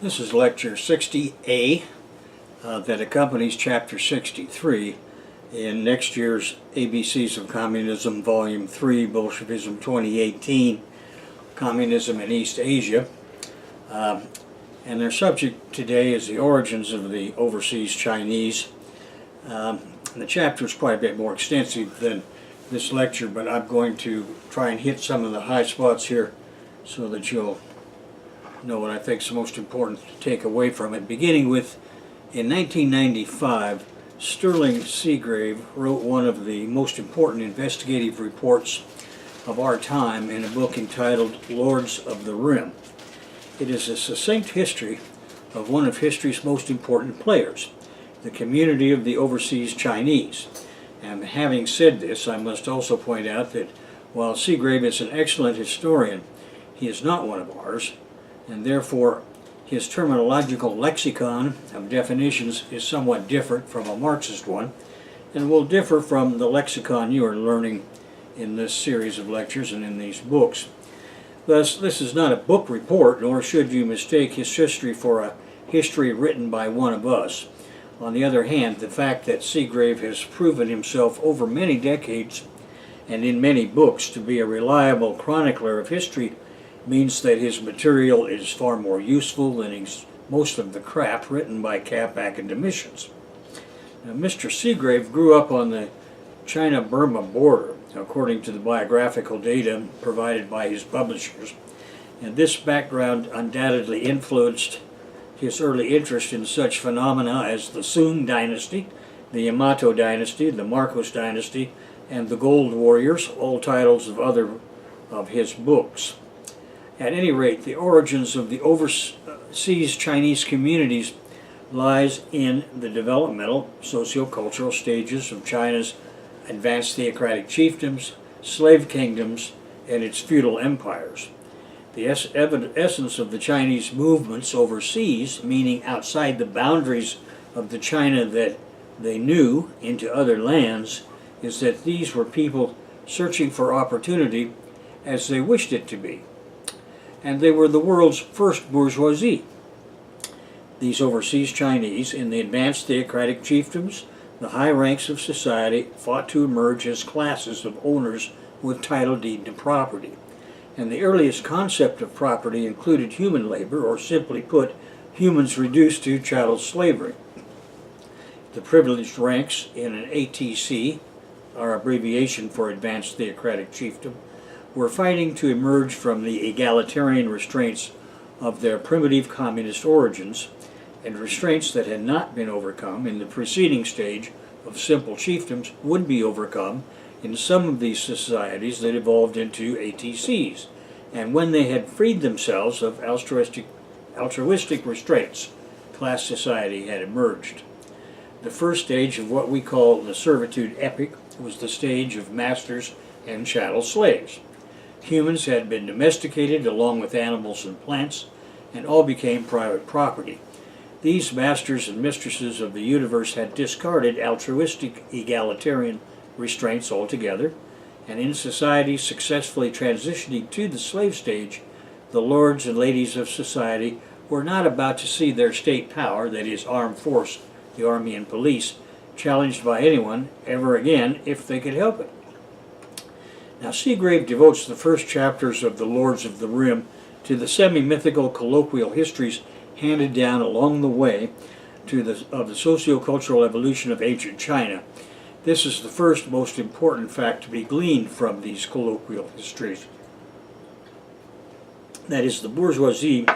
This is Lecture 60A that accompanies Chapter 63 in next year's ABCs of Communism, Volume 3, Bolshevism 2018, Communism in East Asia. And their subject today is the origins of the overseas Chinese. The chapter is quite a bit more extensive than this lecture, but I'm going to try and hit some of the high spots here so that you'll know what I think is the most important to take away from it. Beginning with, in 1995, Sterling Seagrave wrote one of the most important investigative reports of our time in a book entitled Lords of the Rim. It is a succinct history of one of history's most important players, the community of the overseas Chinese. And having said this, I must also point out that while Seagrave is an excellent historian, he is not one of ours, and therefore his terminological lexicon of definitions is somewhat different from a Marxist one, and will differ from the lexicon you are learning in this series of lectures and in these books. Thus, this is not a book report, nor should you mistake his history for a history written by one of us. On the other hand, the fact that Seagrave has proven himself over many decades and in many books to be a reliable chronicler of history means that his material is far more useful than most of the crap written by cap academicians. Now, Mr. Seagrave grew up on the China-Burma border, according to the biographical data provided by his publishers, and this background undoubtedly influenced his early interest in such phenomena as the Sung dynasty, the Yamato dynasty, the Marcos dynasty, and the Gold Warriors, all titles of other of his books. At any rate, the origins of the overseas Chinese communities lies in the developmental, socio-cultural stages of China's advanced theocratic chiefdoms, slave kingdoms, and its feudal empires. The essence of the Chinese movements overseas, meaning outside the boundaries of the China that they knew into other lands, is that these were people searching for opportunity as they wished it to be. And they were the world's first bourgeoisie. These overseas Chinese, in the advanced theocratic chiefdoms, the high ranks of society, fought to emerge as classes of owners with title deed to property. And the earliest concept of property included human labor, or simply put, humans reduced to chattel slavery. The privileged ranks in an ATC, our abbreviation for Advanced Theocratic Chiefdom, were fighting to emerge from the egalitarian restraints of their primitive communist origins, and restraints that had not been overcome in the preceding stage of simple chiefdoms would be overcome in some of these societies that evolved into ATCs, and when they had freed themselves of altruistic restraints, class society had emerged. The first stage of what we call the servitude epoch was the stage of masters and chattel slaves. Humans had been domesticated along with animals and plants, and all became private property. These masters and mistresses of the universe had discarded altruistic egalitarian restraints altogether, and in society successfully transitioning to the slave stage, the lords and ladies of society were not about to see their state power, that is, armed force, the army and police, challenged by anyone ever again if they could help it. Now, Seagrave devotes the first chapters of the Lords of the Rim to the semi-mythical colloquial histories handed down along the way of the socio-cultural evolution of ancient China. This is the first most important fact to be gleaned from these colloquial histories. That is, the bourgeoisie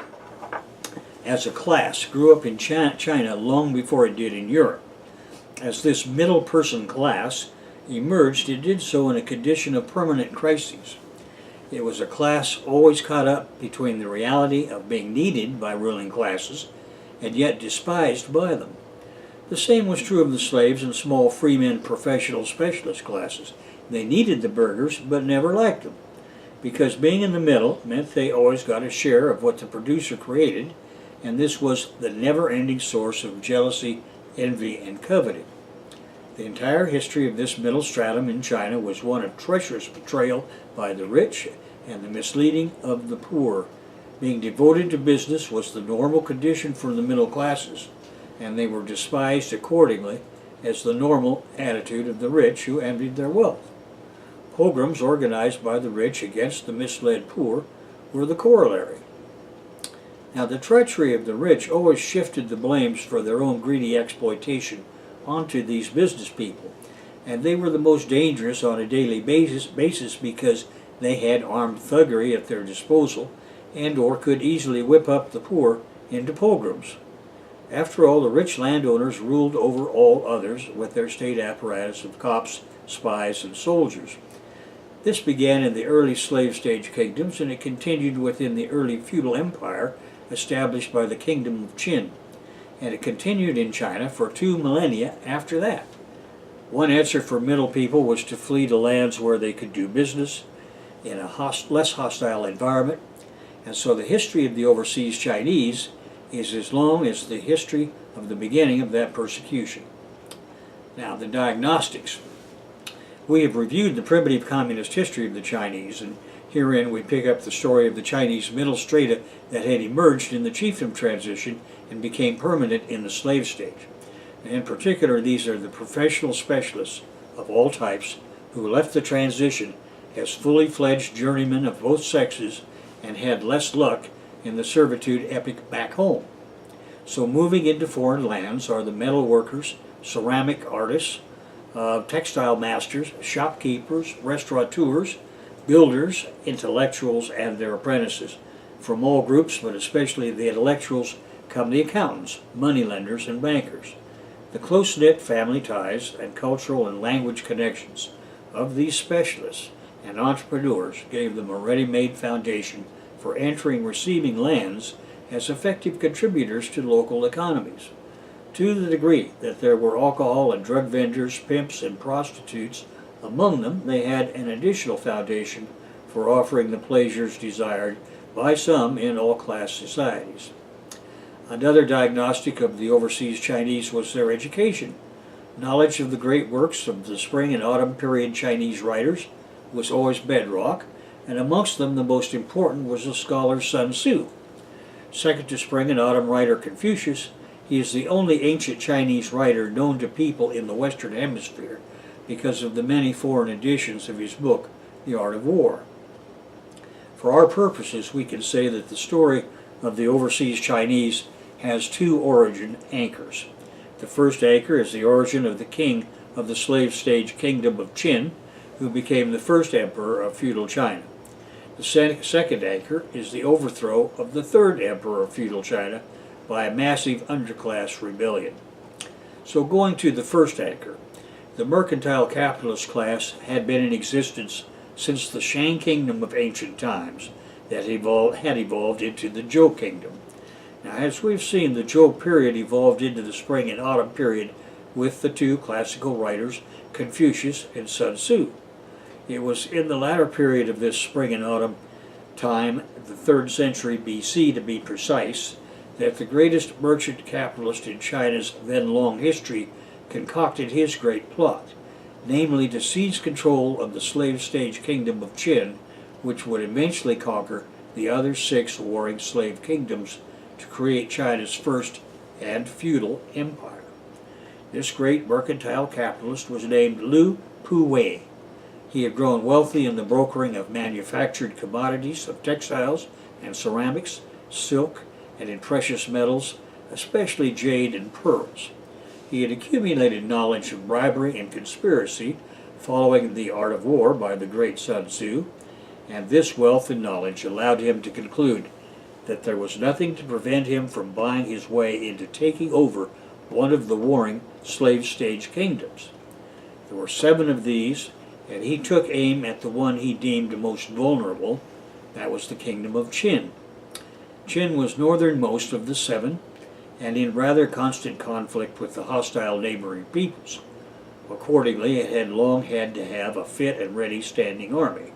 as a class grew up in China long before it did in Europe. As this middle person class emerged, it did so in a condition of permanent crises. It was a class always caught up between the reality of being needed by ruling classes and yet despised by them. The same was true of the slaves and small freemen professional specialist classes. They needed the burghers but never liked them, because being in the middle meant they always got a share of what the producer created, and this was the never-ending source of jealousy, envy, and coveting. The entire history of this middle stratum in China was one of treacherous betrayal by the rich and the misleading of the poor. Being devoted to business was the normal condition for the middle classes, and they were despised accordingly as the normal attitude of the rich who envied their wealth. Pogroms organized by the rich against the misled poor were the corollary. Now, the treachery of the rich always shifted the blames for their own greedy exploitation onto these business people, and they were the most dangerous on a daily basis because they had armed thuggery at their disposal and or could easily whip up the poor into pogroms. After all, the rich landowners ruled over all others with their state apparatus of cops, spies, and soldiers. This began in the early slave stage kingdoms, and it continued within the early feudal empire established by the Kingdom of Qin, and it continued in China for 2 millennia after that. One answer for middle people was to flee to lands where they could do business in a less hostile environment, and so the history of the overseas Chinese is as long as the history of the beginning of that persecution. Now, the diagnostics. We have reviewed the primitive communist history of the Chinese, and herein we pick up the story of the Chinese middle strata that had emerged in the chiefdom transition and became permanent in the slave stage. In particular, these are the professional specialists of all types who left the transition as fully fledged journeymen of both sexes and had less luck in the servitude epoch back home. So moving into foreign lands are the metal workers, ceramic artists, textile masters, shopkeepers, restaurateurs, builders, intellectuals, and their apprentices. From all groups, but especially the intellectuals, come the accountants, moneylenders, and bankers. The close-knit family ties and cultural and language connections of these specialists and entrepreneurs gave them a ready-made foundation for entering receiving lands as effective contributors to local economies. To the degree that there were alcohol and drug vendors, pimps, and prostitutes among them, they had an additional foundation for offering the pleasures desired by some in all-class societies. Another diagnostic of the overseas Chinese was their education. Knowledge of the great works of the spring and autumn period Chinese writers was always bedrock, and amongst them the most important was the scholar Sun Tzu. Second to spring and autumn writer Confucius, he is the only ancient Chinese writer known to people in the Western Hemisphere because of the many foreign editions of his book, The Art of War. For our purposes, we can say that the story of the overseas Chinese has 2 origin anchors. The first anchor is the origin of the king of the slave stage kingdom of Qin, who became the first emperor of feudal China. The second anchor is the overthrow of the third emperor of feudal China by a massive underclass rebellion. So going to the first anchor, the mercantile capitalist class had been in existence since the Shang kingdom of ancient times that had evolved into the Zhou kingdom. Now, as we've seen, the Zhou period evolved into the spring and autumn period with the 2 classical writers, Confucius and Sun Tzu. It was in the latter period of this spring and autumn time, the 3rd century BC to be precise, that the greatest merchant capitalist in China's then long history concocted his great plot, namely to seize control of the slave stage kingdom of Qin, which would eventually conquer the other 6 warring slave kingdoms to create China's first and feudal empire. This great mercantile capitalist was named Lu Puwei. He had grown wealthy in the brokering of manufactured commodities of textiles and ceramics, silk, and in precious metals, especially jade and pearls. He had accumulated knowledge of bribery and conspiracy, following The Art of War by the great Sun Tzu, and this wealth and knowledge allowed him to conclude that there was nothing to prevent him from buying his way into taking over one of the warring slave stage kingdoms. There were 7 of these, and he took aim at the one he deemed most vulnerable. That was the kingdom of Qin. Qin was northernmost of the 7, and in rather constant conflict with the hostile neighboring peoples. Accordingly, it had long had to have a fit and ready standing army.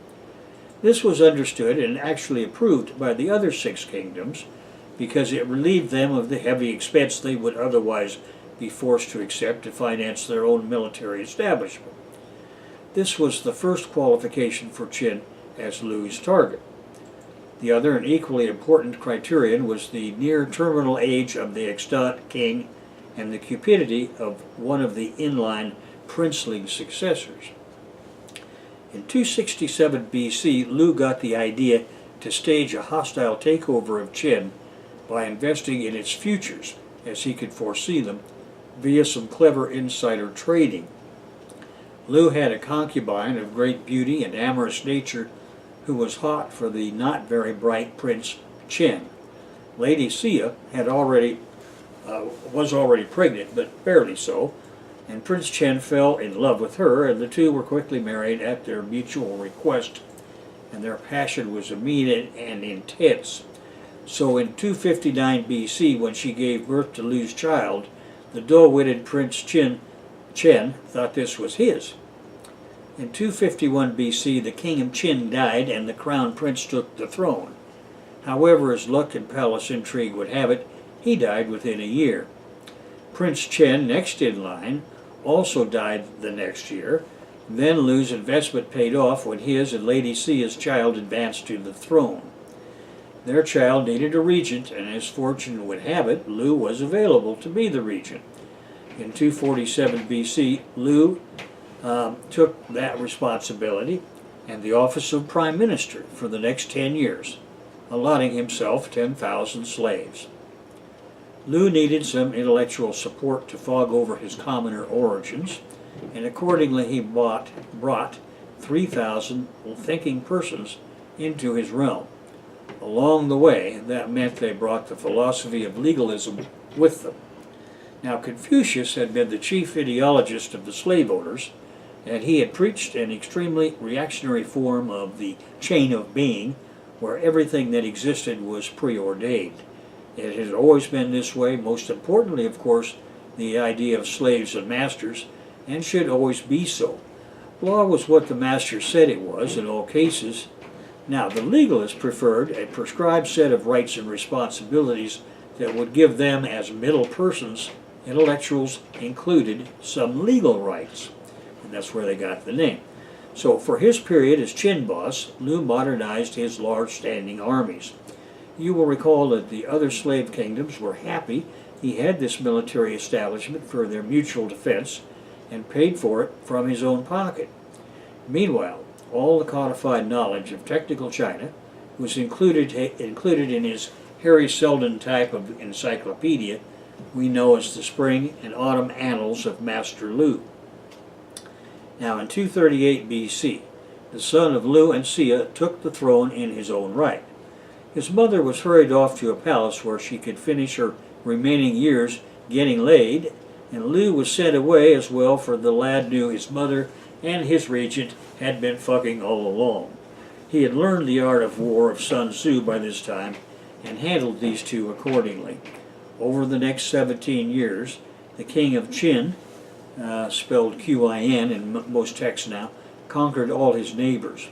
This was understood and actually approved by the other 6 kingdoms because it relieved them of the heavy expense they would otherwise be forced to accept to finance their own military establishment. This was the first qualification for Qin as Lu's target. The other and equally important criterion was the near terminal age of the extant king and the cupidity of one of the inline princely successors. In 267 BC, Lu got the idea to stage a hostile takeover of Qin by investing in its futures, as he could foresee them, via some clever insider trading. Lu had a concubine of great beauty and amorous nature who was hot for the not very bright Prince Qin. Lady Xia was already pregnant, but barely so, and Prince Qin fell in love with her, and the two were quickly married at their mutual request, and their passion was immediate and intense. So in 259 BC, when she gave birth to Lu's child, the dull-witted Prince Qin thought this was his. In 251 BC, the king of Qin died and the crown prince took the throne. However, as luck and palace intrigue would have it, he died within a year. Prince Qin, next in line, also died the next year. Then Lu's investment paid off when his and Lady Xia's child advanced to the throne. Their child needed a regent, and as fortune would have it, Lu was available to be the regent. In 247 BC, Lu took that responsibility and the office of prime minister for the next 10 years, allotting himself 10,000 slaves. Lu needed some intellectual support to fog over his commoner origins, and accordingly he brought 3,000 thinking persons into his realm. Along the way, that meant they brought the philosophy of legalism with them. Now, Confucius had been the chief ideologist of the slave owners, and he had preached an extremely reactionary form of the chain of being, where everything that existed was preordained. It has always been this way, most importantly, of course, the idea of slaves and masters, and should always be so. Law was what the master said it was in all cases. Now, the legalists preferred a prescribed set of rights and responsibilities that would give them, as middle persons, intellectuals included, some legal rights. And that's where they got the name. So for his period as Qin boss, Lu modernized his large standing armies. You will recall that the other slave kingdoms were happy he had this military establishment for their mutual defense and paid for it from his own pocket. Meanwhile, all the codified knowledge of technical China was included in his Harry Seldon type of encyclopedia we know as the Spring and Autumn Annals of Master Lu. Now in 238 BC, the son of Lu and Xia took the throne in his own right. His mother was hurried off to a palace where she could finish her remaining years getting laid, and Lu was sent away as well, for the lad knew his mother and his regent had been fucking all along. He had learned the art of war of Sun Tzu by this time and handled these two accordingly. Over the next 17 years, the king of Qin, spelled Q-I-N in most texts now, conquered all his neighbors.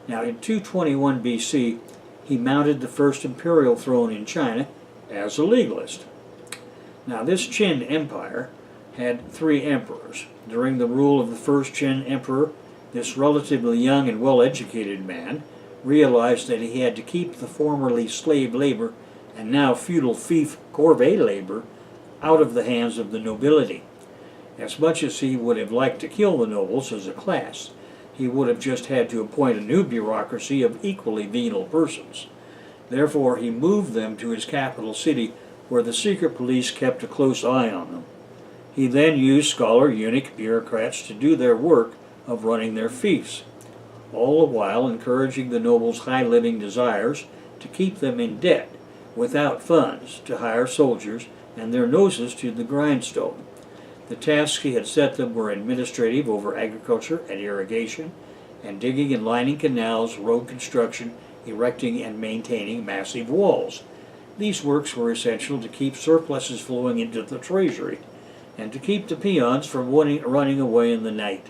Now in 221 BC, he mounted the first imperial throne in China as a legalist. Now this Qin Empire had 3 emperors. During the rule of the first Qin emperor, this relatively young and well-educated man realized that he had to keep the formerly slave labor and now feudal fief corvée labor out of the hands of the nobility. As much as he would have liked to kill the nobles as a class, he would have just had to appoint a new bureaucracy of equally venal persons. Therefore, he moved them to his capital city, where the secret police kept a close eye on them. He then used scholar eunuch bureaucrats to do their work of running their fiefs, all the while encouraging the nobles' high living desires to keep them in debt, without funds to hire soldiers, and their noses to the grindstone. The tasks he had set them were administrative over agriculture and irrigation, and digging and lining canals, road construction, erecting and maintaining massive walls. These works were essential to keep surpluses flowing into the treasury, and to keep the peons from running away in the night.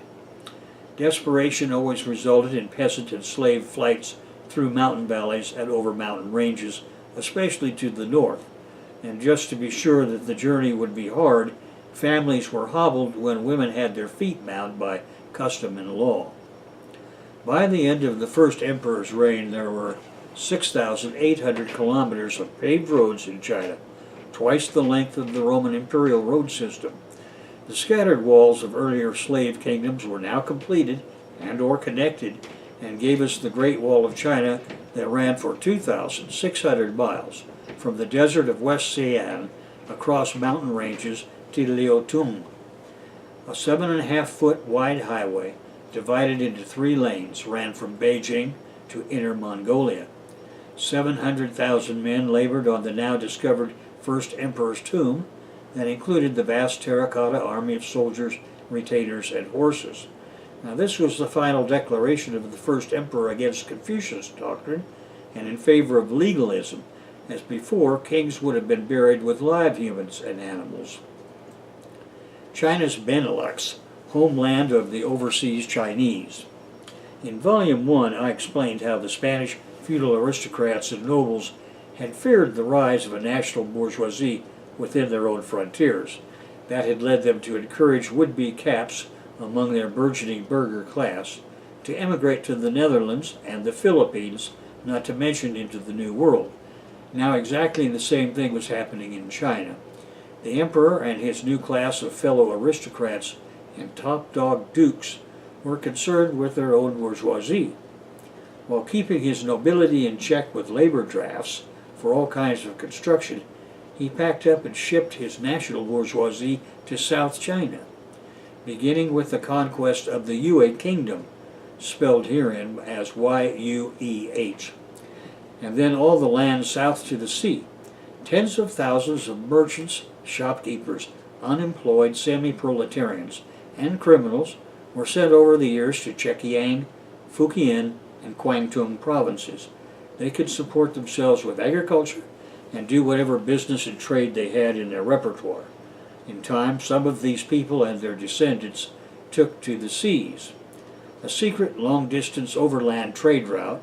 Desperation always resulted in peasant and slave flights through mountain valleys and over mountain ranges, especially to the north, and just to be sure that the journey would be hard, families were hobbled when women had their feet bound by custom and law. By the end of the first emperor's reign, there were 6,800 kilometers of paved roads in China, twice the length of the Roman imperial road system. The scattered walls of earlier slave kingdoms were now completed and or connected, and gave us the Great Wall of China that ran for 2,600 miles from the desert of West Sian across mountain ranges to Liaotung. A 7.5-foot wide highway divided into 3 lanes ran from Beijing to Inner Mongolia. 700,000 men labored on the now discovered First Emperor's tomb that included the vast terracotta army of soldiers, retainers, and horses. Now, this was the final declaration of the first emperor against Confucius doctrine and in favor of legalism, as before kings would have been buried with live humans and animals. China's Benelux, homeland of the overseas Chinese. In Volume 1, I explained how the Spanish feudal aristocrats and nobles had feared the rise of a national bourgeoisie within their own frontiers. That had led them to encourage would-be caps among their burgeoning burgher class to emigrate to the Netherlands and the Philippines, not to mention into the New World. Now exactly the same thing was happening in China. The emperor and his new class of fellow aristocrats and top-dog dukes were concerned with their own bourgeoisie. While keeping his nobility in check with labor drafts for all kinds of construction, he packed up and shipped his national bourgeoisie to South China, beginning with the conquest of the Yue Kingdom, spelled herein as Y-U-E-H, and then all the land south to the sea. Tens of thousands of merchants, shopkeepers, unemployed semi-proletarians, and criminals were sent over the years to Zhejiang, Fujian, and Guangdong provinces. They could support themselves with agriculture and do whatever business and trade they had in their repertoire. In time, some of these people and their descendants took to the seas. A secret long-distance overland trade route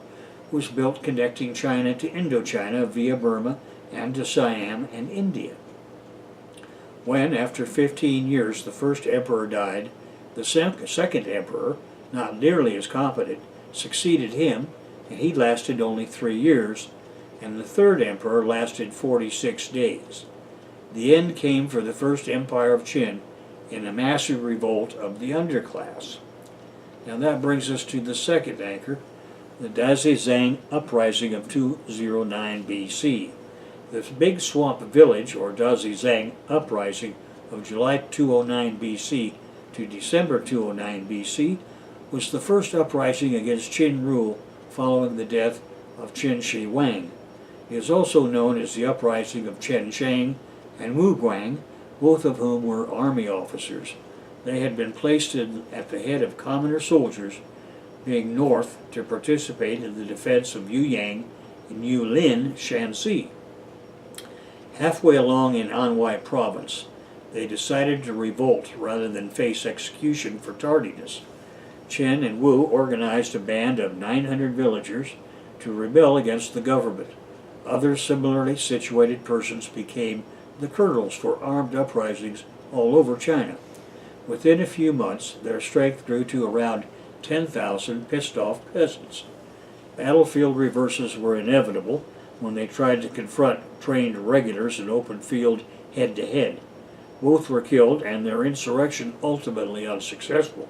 was built connecting China to Indochina via Burma and to Siam and India. When, after 15 years, the first emperor died, the second emperor, not nearly as competent, succeeded him, and he lasted only 3 years, and the third emperor lasted 46 days. The end came for the first empire of Qin in a massive revolt of the underclass. Now that brings us to the second anchor, the Desi Zayn Uprising of 209 BC. This big swamp village, or Desi Zayn Uprising of July 209 BC to December 209 BC, was the first uprising against Qin rule following the death of Qin Shi Huang. It is also known as the Uprising of Chen Shang and Wu Guang, both of whom were army officers. They had been placed at the head of commoner soldiers, being north to participate in the defense of Yuyang and Yulin, Shanxi. Halfway along in Anhui province, they decided to revolt rather than face execution for tardiness. Chen and Wu organized a band of 900 villagers to rebel against the government. Other similarly situated persons became the colonels for armed uprisings all over China. Within a few months, their strength grew to around 10,000 pissed-off peasants. Battlefield reverses were inevitable when they tried to confront trained regulars in open field head-to-head. Both were killed, and their insurrection ultimately unsuccessful.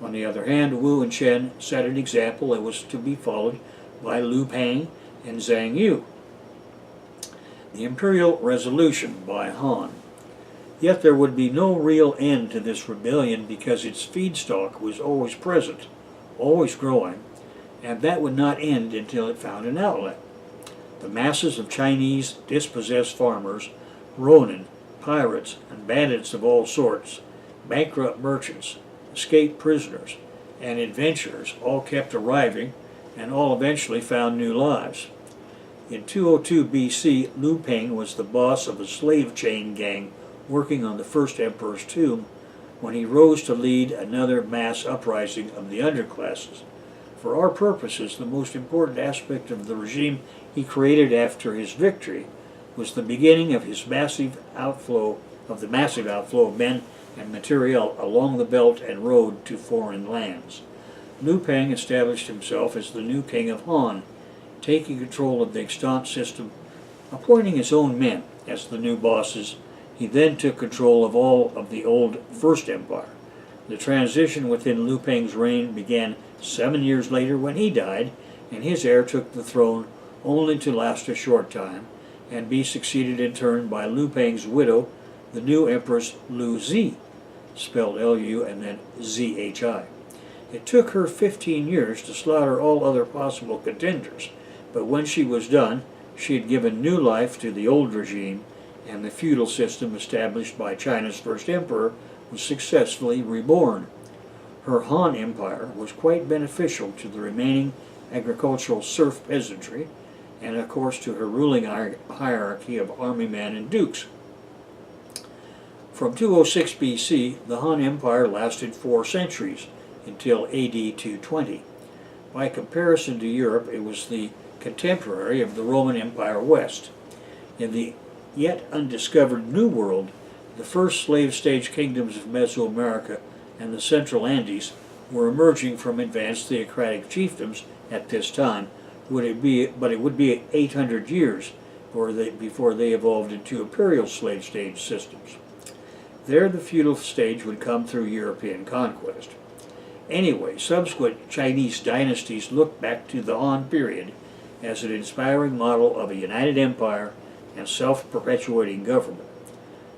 On the other hand, Wu and Chen set an example that was to be followed by Liu Pang and Zhang Yu. The Imperial Resolution by Han. Yet there would be no real end to this rebellion because its feedstock was always present, always growing, and that would not end until it found an outlet. The masses of Chinese dispossessed farmers, ronin, pirates, and bandits of all sorts, bankrupt merchants, escaped prisoners, and adventurers all kept arriving and all eventually found new lives. In 202 BC, Liu Ping was the boss of a slave chain gang working on the first emperor's tomb when he rose to lead another mass uprising of the underclasses. For our purposes, the most important aspect of the regime he created after his victory was the beginning of his massive outflow of men and material along the belt and road to foreign lands. Liu Ping established himself as the new king of Han. taking control of the extant system, appointing his own men as the new bosses. He then took control of all of the old First Empire. The transition within Liu Peng's reign began 7 years later when he died, and his heir took the throne only to last a short time and be succeeded in turn by Liu Peng's widow, the new Empress Liu Zi, spelled L-U and then Z-H-I. It took her 15 years to slaughter all other possible contenders, but when she was done, she had given new life to the old regime, and the feudal system established by China's first emperor was successfully reborn. Her Han Empire was quite beneficial to the remaining agricultural serf peasantry, and of course to her ruling hierarchy of army men and dukes. From 206 BC, the Han Empire lasted 4 centuries, until AD 220. By comparison to Europe, it was the contemporary of the Roman Empire West. In the yet undiscovered New World, the first slave stage kingdoms of Mesoamerica and the Central Andes were emerging from advanced theocratic chiefdoms at this time, but it would be 800 years before they evolved into imperial slave stage systems. There the feudal stage would come through European conquest. Anyway, subsequent Chinese dynasties looked back to the Han period as an inspiring model of a united empire and self-perpetuating government.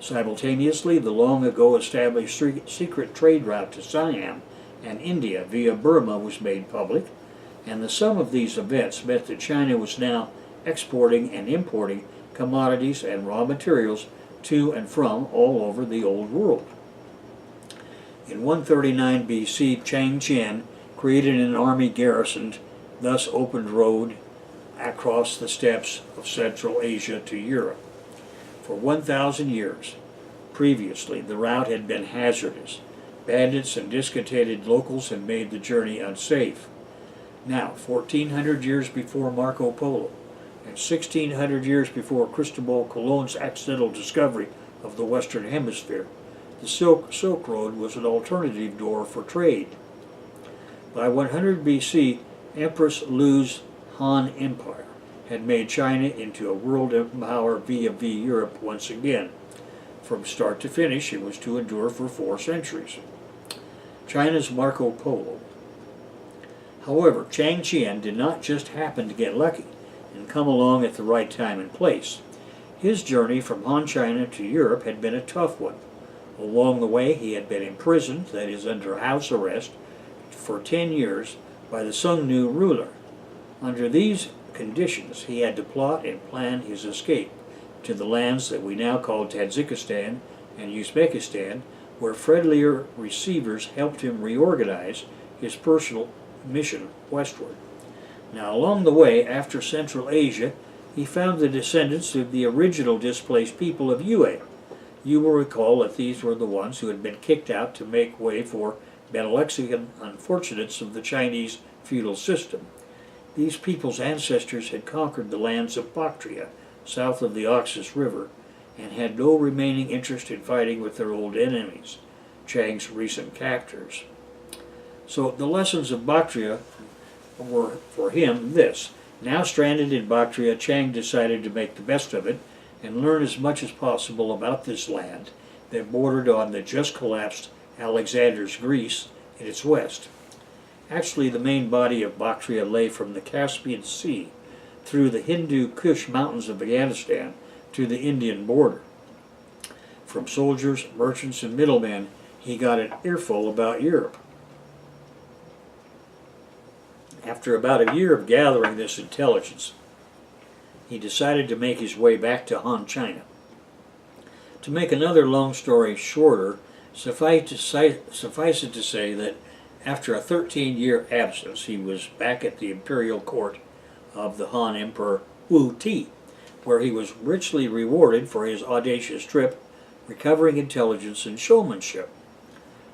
Simultaneously, the long ago established secret trade route to Siam and India via Burma was made public, and the sum of these events meant that China was now exporting and importing commodities and raw materials to and from all over the Old World. In 139 BC, Chang Qian created an army garrisoned, thus opened road across the steppes of Central Asia to Europe. For 1,000 years previously, the route had been hazardous. Bandits and discontented locals had made the journey unsafe. Now, 1,400 years before Marco Polo, and 1,600 years before Cristobal Colon's accidental discovery of the Western Hemisphere, the Silk Road was an alternative door for trade. By 100 BC, Empress Liu's Han Empire had made China into a world empire vis-a-vis Europe once again. From start to finish, it was to endure for 4 centuries. China's Marco Polo. However, Chang Qian did not just happen to get lucky and come along at the right time and place. His journey from Han China to Europe had been a tough one. Along the way, he had been imprisoned, that is, under house arrest, for 10 years by the Sungnu ruler. Under these conditions, he had to plot and plan his escape to the lands that we now call Tajikistan and Uzbekistan, where friendlier receivers helped him reorganize his personal mission westward. Now, along the way, after Central Asia, he found the descendants of the original displaced people of Yue. You will recall that these were the ones who had been kicked out to make way for Benelixian unfortunates of the Chinese feudal system. These people's ancestors had conquered the lands of Bactria, south of the Oxus River, and had no remaining interest in fighting with their old enemies, Chang's recent captors. So the lessons of Bactria were, for him, this. Now stranded in Bactria, Chang decided to make the best of it and learn as much as possible about this land that bordered on the just collapsed Alexander's Greece in its west. Actually, the main body of Bactria lay from the Caspian Sea through the Hindu Kush mountains of Afghanistan to the Indian border. From soldiers, merchants, and middlemen, he got an earful about Europe. After about a year of gathering this intelligence, he decided to make his way back to Han China. To make another long story shorter, suffice it to say that after a 13-year absence, he was back at the imperial court of the Han Emperor Wu Ti, where he was richly rewarded for his audacious trip, recovering intelligence and showmanship.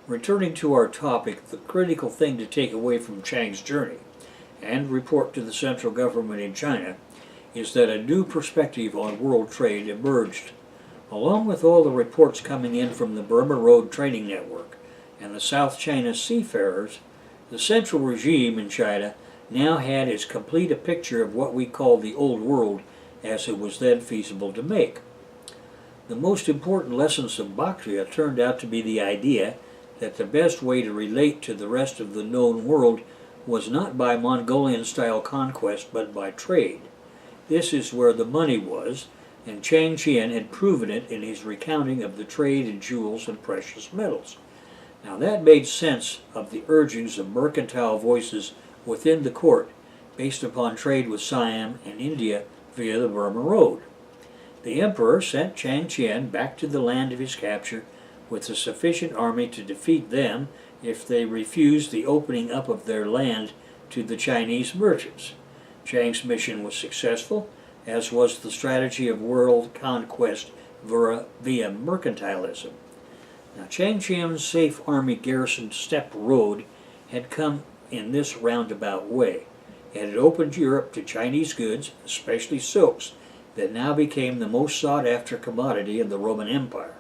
Returning to our topic, the critical thing to take away from Chang's journey and report to the central government in China is that a new perspective on world trade emerged. Along with all the reports coming in from the Burma Road Trading Network and the South China seafarers, the central regime in China now had as complete a picture of what we call the Old World as it was then feasible to make. The most important lessons of Bactria turned out to be the idea that the best way to relate to the rest of the known world was not by Mongolian-style conquest, but by trade. This is where the money was, and Chang Chien had proven it in his recounting of the trade in jewels and precious metals. Now that made sense of the urgings of mercantile voices within the court based upon trade with Siam and India via the Burma Road. The emperor sent Chang Chien back to the land of his capture with a sufficient army to defeat them if they refused the opening up of their land to the Chinese merchants. Chang's mission was successful, as was the strategy of world conquest via mercantilism. Now, Chang Chien's safe army garrisoned Steppe Road had come in this roundabout way. It had opened Europe to Chinese goods, especially silks, that now became the most sought-after commodity in the Roman Empire.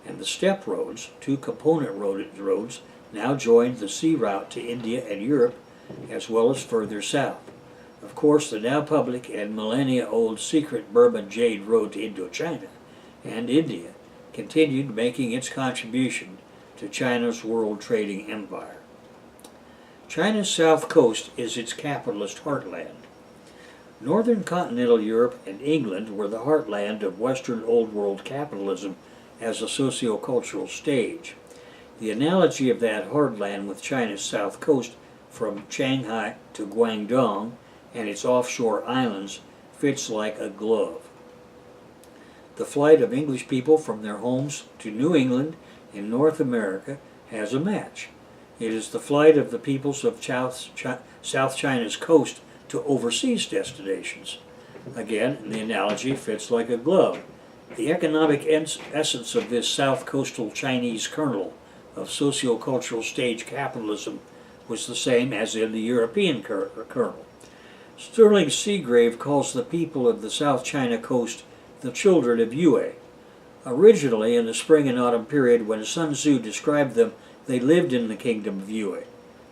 And the steppe roads, two component roads, now joined the sea route to India and Europe, as well as further south. Of course, the now public and millennia-old secret Burma Jade Road to Indochina and India continued making its contribution to China's world trading empire. China's south coast is its capitalist heartland. Northern continental Europe and England were the heartland of Western Old World capitalism as a socio-cultural stage. The analogy of that heartland with China's south coast from Shanghai to Guangdong and its offshore islands fits like a glove. The flight of English people from their homes to New England in North America has a match. It is the flight of the peoples of South China's coast to overseas destinations. Again, the analogy fits like a glove. The economic essence of this south coastal Chinese kernel of socio-cultural stage capitalism was the same as in the European kernel. Sterling Seagrave calls the people of the South China coast the children of Yue. Originally, in the spring and autumn period when Sun Tzu described them, they lived in the kingdom of Yue.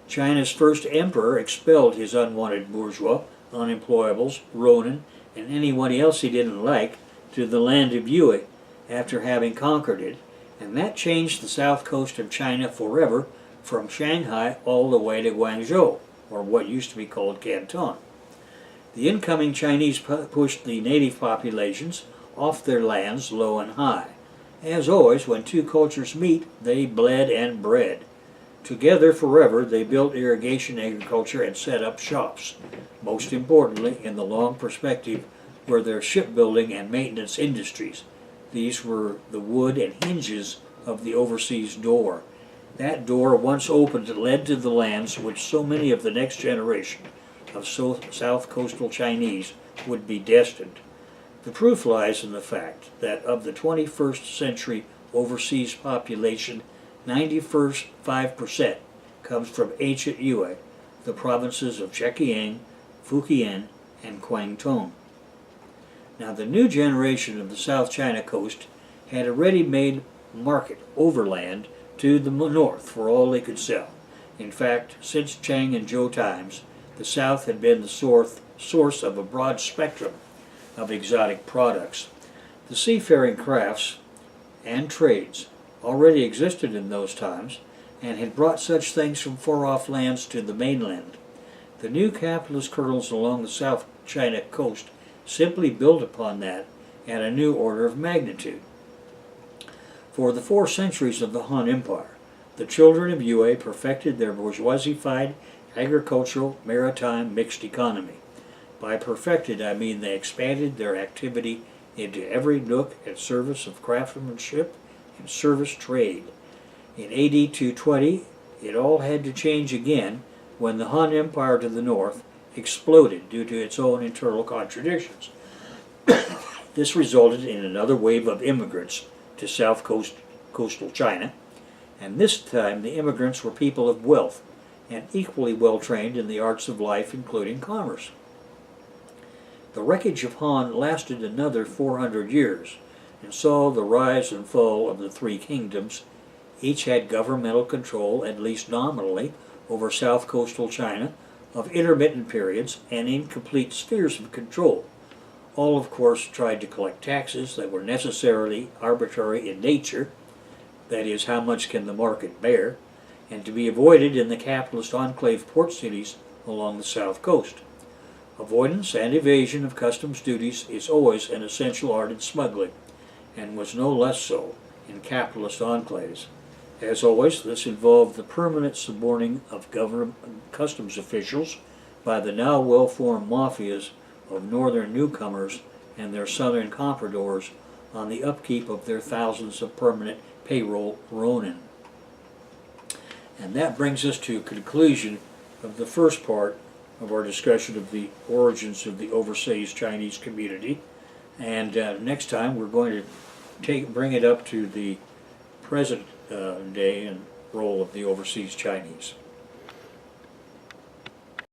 China's first emperor expelled his unwanted bourgeois, unemployables, ronin, and anyone else he didn't like to the land of Yue after having conquered it, and that changed the south coast of China forever from Shanghai all the way to Guangzhou, or what used to be called Canton. The incoming Chinese pushed the native populations off their lands low and high. As always, when two cultures meet, they bled and bred. Together forever, they built irrigation agriculture and set up shops. Most importantly, in the long perspective, were their shipbuilding and maintenance industries. These were the wood and hinges of the overseas door. That door, once opened, led to the lands which so many of the next generation of South Coastal Chinese would be destined. The proof lies in the fact that of the 21st century overseas population, 95% comes from ancient Yue, the provinces of Zhejiang, Fujian, and Guangdong. Now, the new generation of the South China coast had a ready-made market overland to the north for all they could sell. In fact, since Chang and Zhou times, the South had been the source of a broad spectrum of exotic products. The seafaring crafts and trades already existed in those times and had brought such things from far-off lands to the mainland. The new capitalist kernels along the South China coast simply built upon that at a new order of magnitude. For the 4 centuries of the Han Empire, the children of Yue perfected their bourgeoisified, agricultural, maritime, mixed economy. By perfected, I mean they expanded their activity into every nook and service of craftsmanship and service trade. In AD 220, it all had to change again when the Han Empire to the north exploded due to its own internal contradictions. This resulted in another wave of immigrants to coastal China, and this time the immigrants were people of wealth and equally well trained in the arts of life, including commerce. The wreckage of Han lasted another 400 years and saw the rise and fall of the 3 kingdoms. Each had governmental control, at least nominally, over south coastal China, of intermittent periods and incomplete spheres of control. All, of course, tried to collect taxes that were necessarily arbitrary in nature, that is, how much can the market bear, and to be avoided in the capitalist enclave port cities along the south coast. Avoidance and evasion of customs duties is always an essential art in smuggling, and was no less so in capitalist enclaves. As always, this involved the permanent suborning of government customs officials by the now well-formed mafias of northern newcomers and their southern compradors on the upkeep of their thousands of permanent payroll ronin. And that brings us to a conclusion of the first part of our discussion of the origins of the overseas Chinese community. And next time we're going to bring it up to the present day and role of the overseas Chinese.